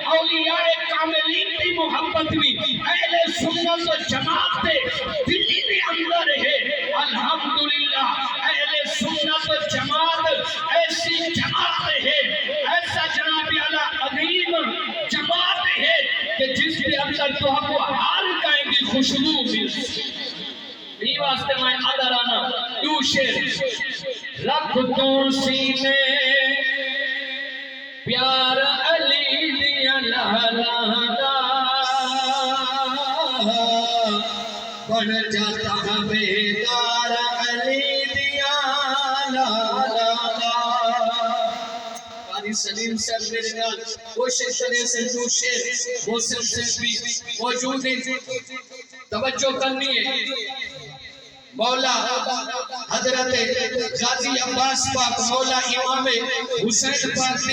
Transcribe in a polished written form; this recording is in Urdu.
اولیاء کاملین کی محبت بھی اہل سنت و جماعت دے دلی دے اندر ہے الحمدللہ اہل سنت و جماعت ایسی جماعت ہے ایسا جناب اعلیٰ عظیم جماعت ہے کہ جس کے اندر تو ہم کو ہر کہیں گی خوشبو ملتی یہ واسطے میں ادرانا دو شیر رکھ تو سینے پیار علی دیا لہلانا بڑھ جاتا بیدار علی دیا لہلانا قاری سلیم صاحب میرے نال کوشش کرنے سے دو شیر موسم سے بھی موجود ہیں توجہ کرنی ہے مولا حضرت غازی عباس پاک مولا امام حسین پاک